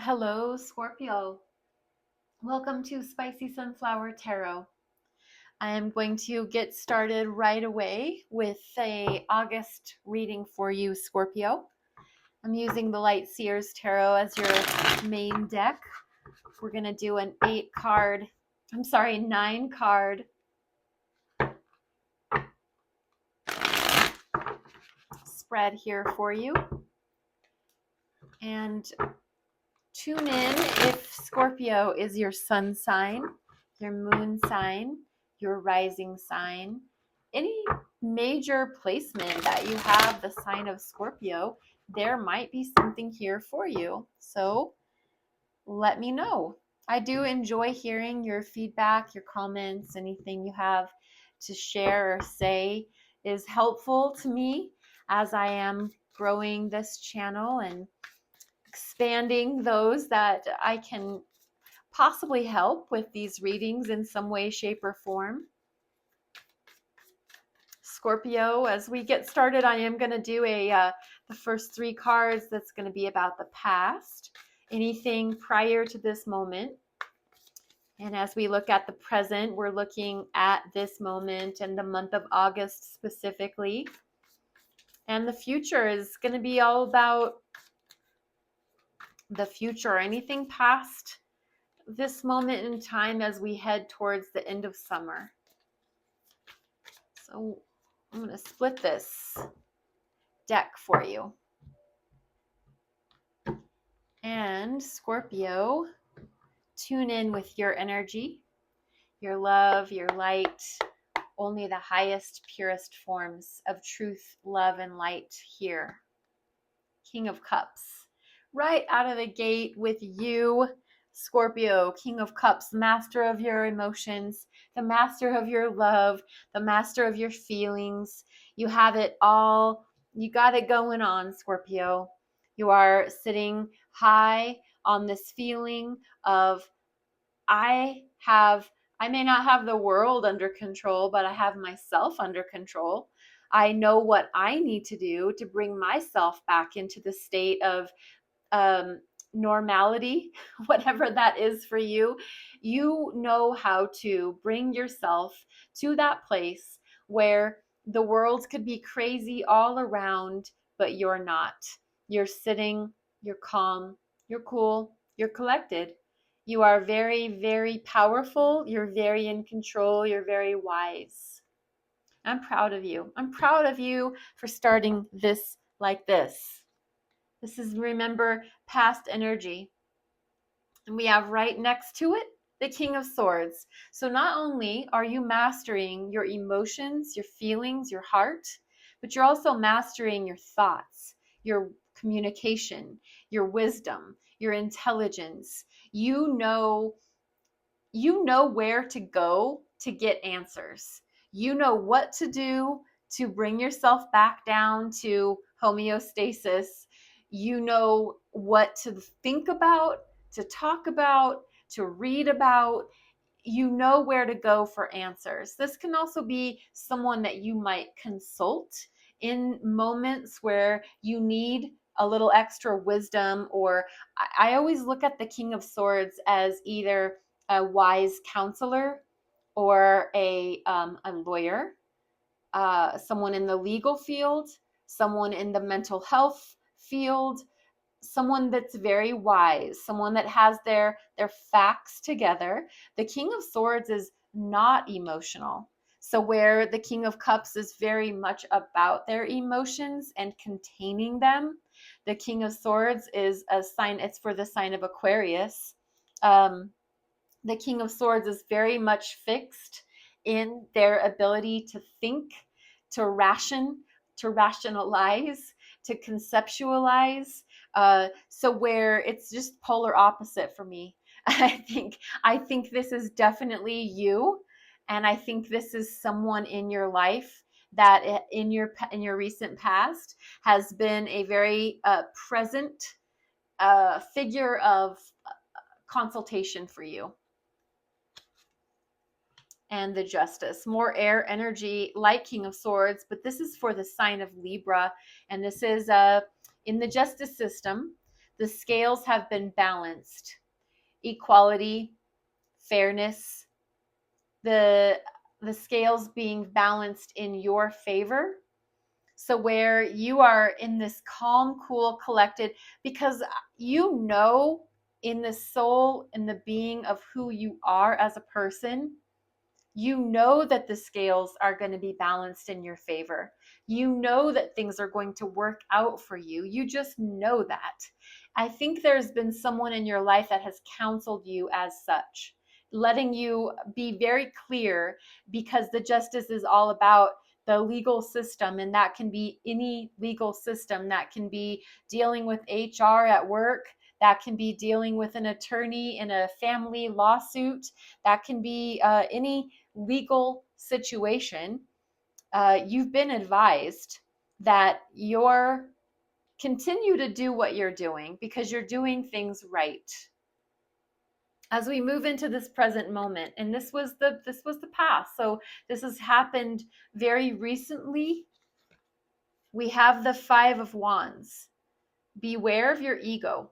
Hello, Scorpio. Welcome to Spicy Sunflower Tarot. I am going to get started right away with a August reading for you, Scorpio. I'm using the Light Seers Tarot as your main deck. We're going to do an 9-card spread here for you. And tune in if Scorpio is your sun sign, your moon sign, your rising sign, any major placement that you have the sign of Scorpio, there might be something here for you. So let me know. I do enjoy hearing your feedback, your comments, anything you have to share or say is helpful to me as I am growing this channel and expanding those that I can possibly help with these readings in some way, shape, or form. Scorpio, as we get started, I am going to do the first 3 cards that's going to be about the past, anything prior to this moment. And as we look at the present, we're looking at this moment and the month of August specifically. And the future is going to be all about the future, anything past this moment in time as we head towards the end of summer. So I'm going to split this deck for you. And Scorpio, tune in with your energy, your love, your light, only the highest, purest forms of truth, love, and light here. King of Cups, right out of the gate with you, Scorpio, King of Cups, master of your emotions, the master of your love, the master of your feelings. You have it all. You got it going on, Scorpio. You are sitting high on this feeling of, I may not have the world under control, but I have myself under control. I know what I need to do to bring myself back into the state of normality, whatever that is for you. You know how to bring yourself to that place where the world could be crazy all around, but you're not. You're sitting, you're calm, you're cool, you're collected. You are very, very powerful. You're very in control. You're very wise. I'm proud of you. I'm proud of you for starting this like this. This is, remember, past energy. And we have right next to it the King of Swords. So not only are you mastering your emotions, your feelings, your heart, but you're also mastering your thoughts, your communication, your wisdom, your intelligence. You know where to go to get answers. You know what to do to bring yourself back down to homeostasis. You know what to think about, to talk about, to read about. You know where to go for answers. This can also be someone that you might consult in moments where you need a little extra wisdom, or I always look at the King of Swords as either a wise counselor or a lawyer, someone in the legal field, someone in the mental health field, someone that's very wise, someone that has their facts together. The King of Swords is not emotional. So where the King of Cups is very much about their emotions and containing them, the King of Swords is a sign, it's for the sign of Aquarius. The King of Swords is very much fixed in their ability to think, to rationalize, to conceptualize. So where it's just polar opposite for me. I think this is definitely you, and I think this is someone in your life that in your recent past has been a very present figure of consultation for you. And the Justice, more air energy like King of Swords, but this is for the sign of Libra, and this is in the justice system. The scales have been balanced. Equality, fairness, the scales being balanced in your favor. So where you are in this calm, cool, collected, because you know in the soul, in the being of who you are as a person, you know that the scales are going to be balanced in your favor. You know that things are going to work out for you. You just know that. I think there's been someone in your life that has counseled you as such, letting you be very clear, because the justice is all about the legal system, and that can be any legal system. That can be dealing with HR at work, that can be dealing with an attorney in a family lawsuit, that can be any legal situation. You've been advised that you're continue to do what you're doing because you're doing things right. As we move into this present moment, and this was the past, so this has happened very recently. We have the Five of Wands. Beware of your ego.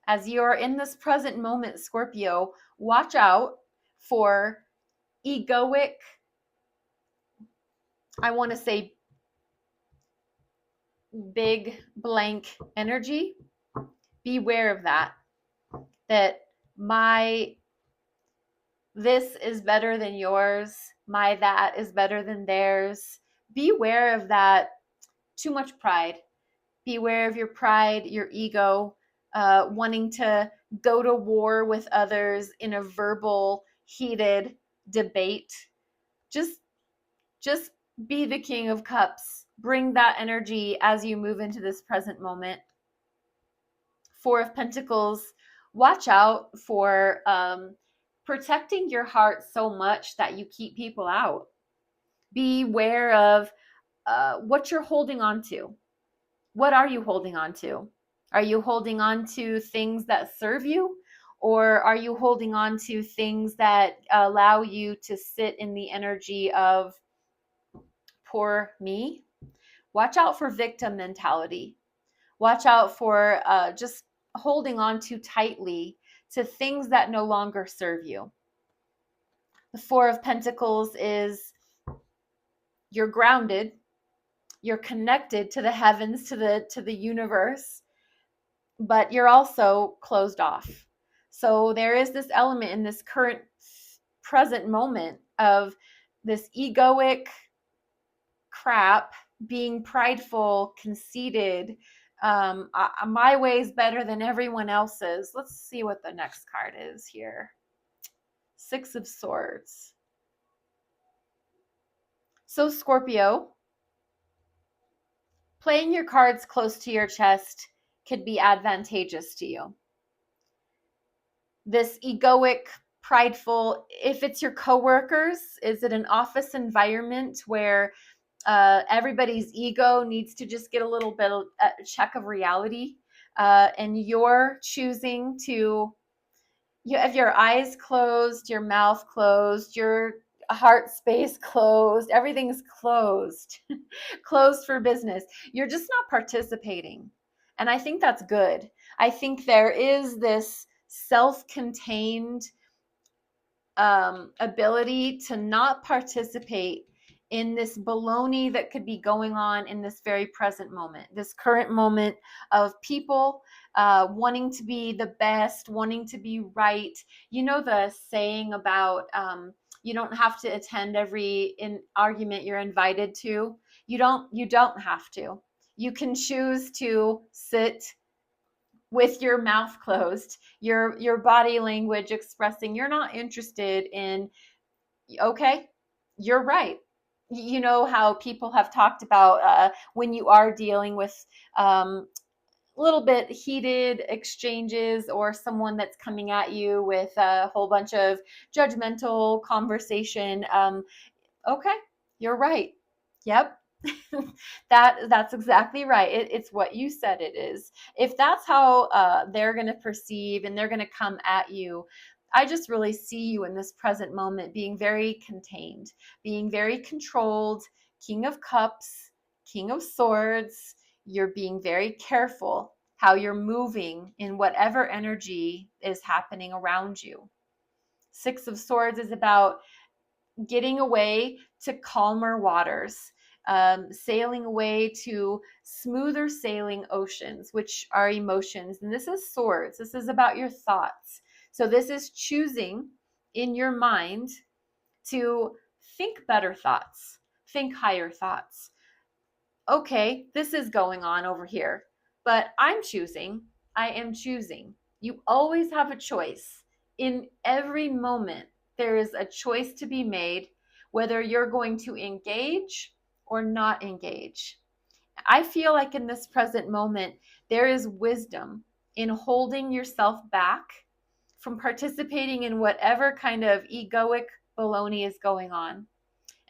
As you're in this present moment, Scorpio, watch out for egoic, I want to say big blank energy. Beware of that. That my this is better than yours, my that is better than theirs. Beware of that. Too much pride. Beware of your pride, your ego, wanting to go to war with others in a verbal, heated debate. Just be the King of Cups. Bring that energy as you move into this present moment. Four of Pentacles, watch out for protecting your heart so much that you keep people out. Beware of what you're holding on to. What are you holding on to? Are you holding on to things that serve you? Or are you holding on to things that allow you to sit in the energy of poor me? Watch out for victim mentality. Watch out for just holding on too tightly to things that no longer serve you. The Four of Pentacles is you're grounded, you're connected to the heavens, to the universe, but you're also closed off. So there is this element in this current present moment of this egoic crap, being prideful, conceited. My way is better than everyone else's. Let's see what the next card is here. Six of Swords. So Scorpio, playing your cards close to your chest could be advantageous to you. This egoic, prideful, if it's your coworkers, is it an office environment where everybody's ego needs to just get a little bit of a check of reality, and you're choosing to, you have your eyes closed, your mouth closed, your heart space closed, everything's closed, closed for business. You're just not participating. And I think that's good. I think there is this self-contained ability to not participate in this baloney that could be going on in this very present moment, this current moment of people wanting to be the best, wanting to be right. You know the saying about you don't have to attend every argument you're invited to. You don't have to. You can choose to sit with your mouth closed, your body language expressing you're not interested in. Okay, you're right. You know how people have talked about when you are dealing with a little bit heated exchanges, or someone that's coming at you with a whole bunch of judgmental conversation. Okay, you're right. Yep. That's exactly right. It's what you said it is. If that's how they're going to perceive and they're going to come at you, I just really see you in this present moment being very contained, being very controlled. King of Cups, King of Swords. You're being very careful how you're moving in whatever energy is happening around you. Six of Swords is about getting away to calmer waters, sailing away to smoother sailing oceans, which are emotions. And this is swords. This is about your thoughts. So this is choosing in your mind to think better thoughts, think higher thoughts. Okay, this is going on over here, but I am choosing. You always have a choice. In every moment, there is a choice to be made whether you're going to engage or not engage. I feel like in this present moment, there is wisdom in holding yourself back from participating in whatever kind of egoic baloney is going on.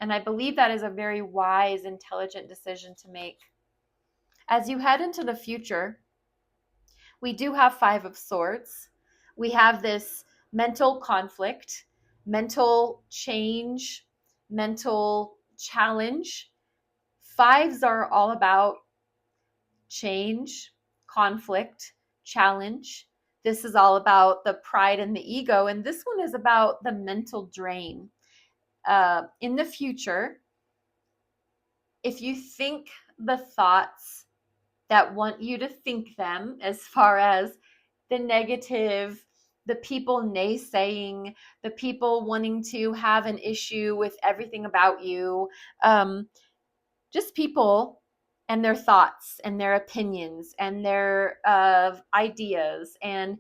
And I believe that is a very wise, intelligent decision to make. As you head into the future, we do have Five of Swords. We have this mental conflict, mental change, mental challenge. Fives are all about change, conflict, challenge. This is all about the pride and the ego. And this one is about the mental drain. In the future, if you think the thoughts that want you to think them, as far as the negative, the people naysaying, the people wanting to have an issue with everything about you, just people and their thoughts and their opinions and their ideas, and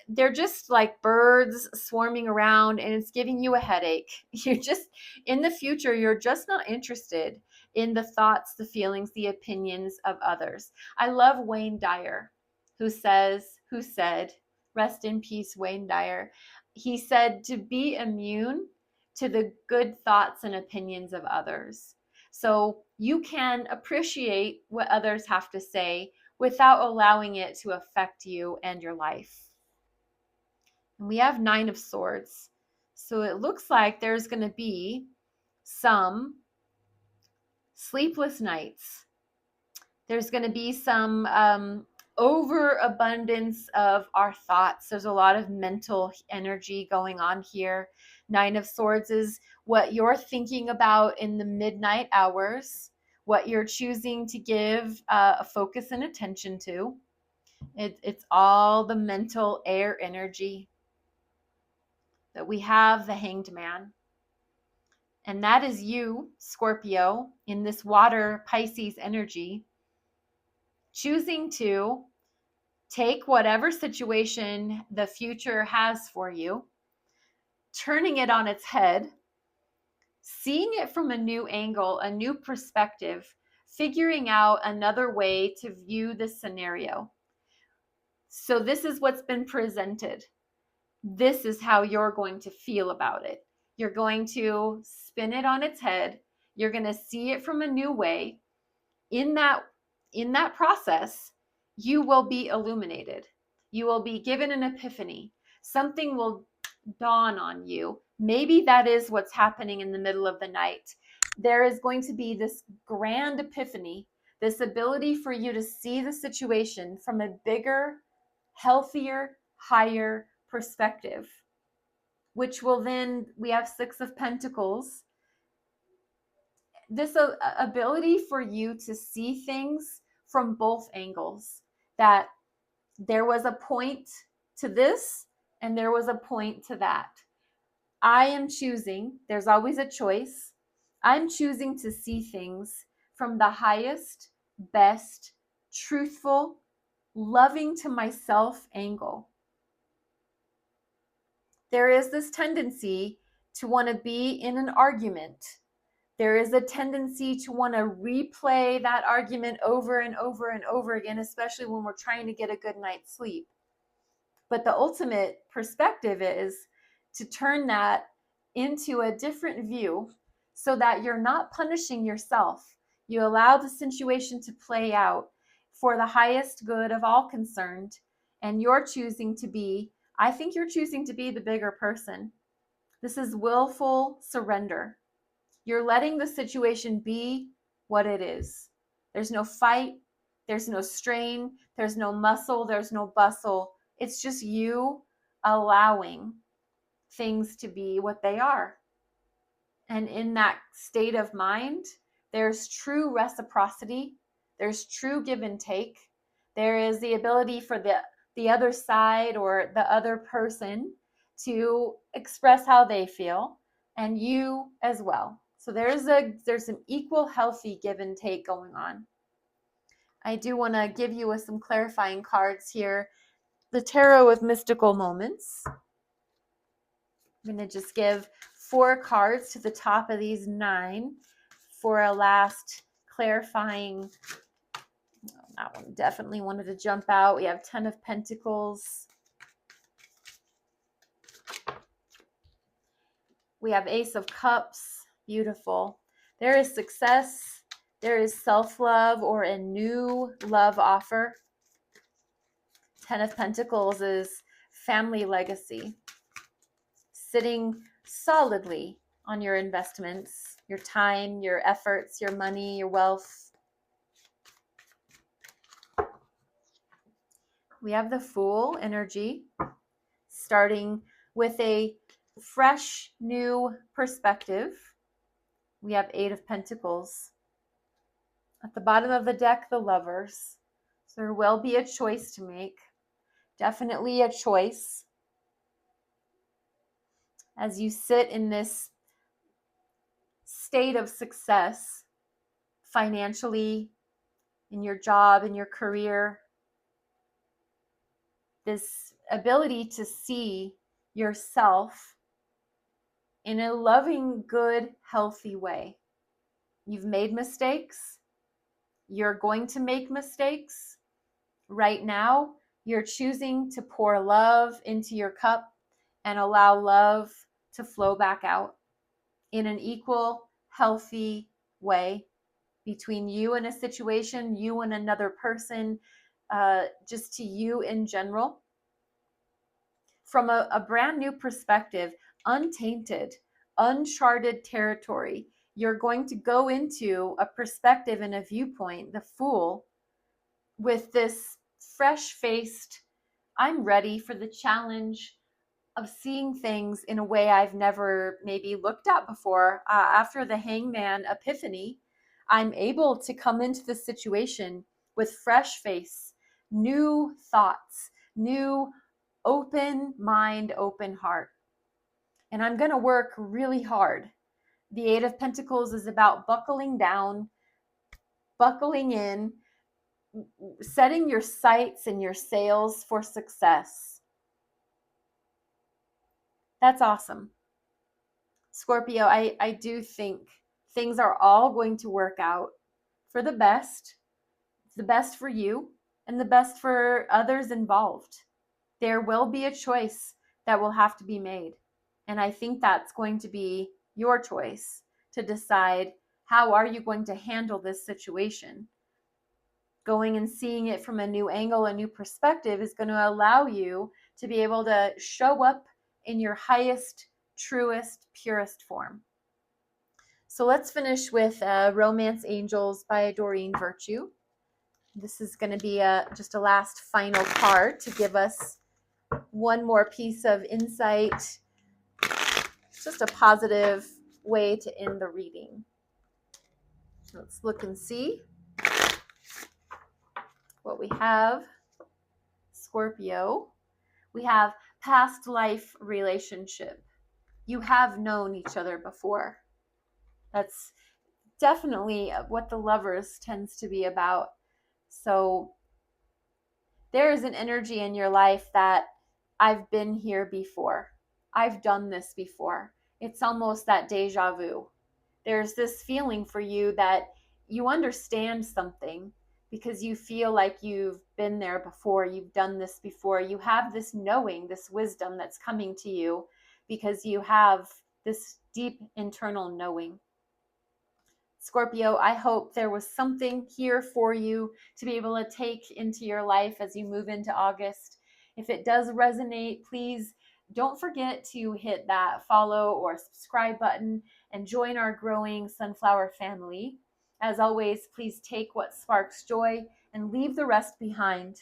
they're just like birds swarming around, and it's giving you a headache. You're just, in the future, you're just not interested in the thoughts, the feelings, the opinions of others. I love Wayne Dyer, who said, rest in peace, Wayne Dyer. He said to be immune to the good thoughts and opinions of others. So you can appreciate what others have to say without allowing it to affect you and your life. And we have Nine of Swords. So it looks like there's going to be some sleepless nights. There's going to be some overabundance of our thoughts. There's a lot of mental energy going on here. Nine of Swords is what you're thinking about in the midnight hours, what you're choosing to give a focus and attention to. It's all the mental air energy. That we have the Hanged Man. And that is you, Scorpio, in this water Pisces energy, choosing to take whatever situation the future has for you, turning it on its head, seeing it from a new angle, a new perspective, figuring out another way to view the scenario. So this is what's been presented. This is how you're going to feel about it. You're going to spin it on its head. You're going to see it from a new way. In that process, you will be illuminated. You will be given an epiphany. Something will dawn on you. Maybe that is what's happening in the middle of the night. There is going to be this grand epiphany, this ability for you to see the situation from a bigger, healthier, higher perspective, which will then, we have Six of Pentacles, this ability for you to see things from both angles, that there was a point to this and there was a point to that. I am choosing, there's always a choice. I'm choosing to see things from the highest, best, truthful, loving to myself angle. There is this tendency to want to be in an argument. There is a tendency to want to replay that argument over and over and over again, especially when we're trying to get a good night's sleep. But the ultimate perspective is to turn that into a different view so that you're not punishing yourself. You allow the situation to play out for the highest good of all concerned, and you're choosing to be, I think you're choosing to be the bigger person. This is willful surrender. You're letting the situation be what it is. There's no fight. There's no strain, there's no muscle, there's no bustle. It's just you allowing things to be what they are. And in that state of mind, there's true reciprocity, there's true give and take. There is the ability for the other side or the other person to express how they feel, and you as well. So there's an equal healthy give and take going on. I do want to give you some clarifying cards here. The Tarot of Mystical Moments. I'm going to just give 4 cards to the top of these 9 for a last clarifying. That one definitely wanted to jump out. We have 10 of Pentacles. We have Ace of Cups. Beautiful. There is success. There is self-love or a new love offer. 10 of Pentacles is family legacy. Sitting solidly on your investments, your time, your efforts, your money, your wealth. We have the Fool energy, starting with a fresh new perspective. We have 8 of Pentacles. At the bottom of the deck, the Lovers. So there will be a choice to make. Definitely a choice. As you sit in this state of success, financially, in your job, in your career, this ability to see yourself in a loving, good, healthy way. You've made mistakes. You're going to make mistakes. Right now, you're choosing to pour love into your cup and allow love to flow back out in an equal, healthy way between you and a situation, you and another person, just to you in general. From a brand new perspective, untainted, uncharted territory, you're going to go into a perspective and a viewpoint, the Fool, with this fresh-faced, I'm ready for the challenge of seeing things in a way I've never maybe looked at before. After the Hangman epiphany, I'm able to come into the situation with fresh face, new thoughts, new open mind, open heart. And I'm going to work really hard. The 8 of Pentacles is about buckling down, buckling in, setting your sights and your sails for success. That's awesome. Scorpio, I do think things are all going to work out for the best for you and the best for others involved. There will be a choice that will have to be made. And I think that's going to be your choice to decide, how are you going to handle this situation? Going and seeing it from a new angle, a new perspective is going to allow you to be able to show up in your highest, truest, purest form. So let's finish with Romance Angels by Doreen Virtue. This is going to be just a last final card to give us one more piece of insight. Just a positive way to end the reading. Let's look and see what we have. Scorpio. We have past life relationship. You have known each other before. That's definitely what the Lovers tends to be about. So there is an energy in your life that I've been here before. I've done this before. It's almost that deja vu. There's this feeling for you that you understand something because you feel like you've been there before, you've done this before. You have this knowing, this wisdom that's coming to you because you have this deep internal knowing. Scorpio, I hope there was something here for you to be able to take into your life as you move into August. If it does resonate, please don't forget to hit that follow or subscribe button and join our growing Sunflower family. As always, please take what sparks joy and leave the rest behind.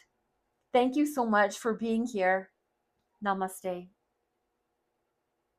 Thank you so much for being here. Namaste.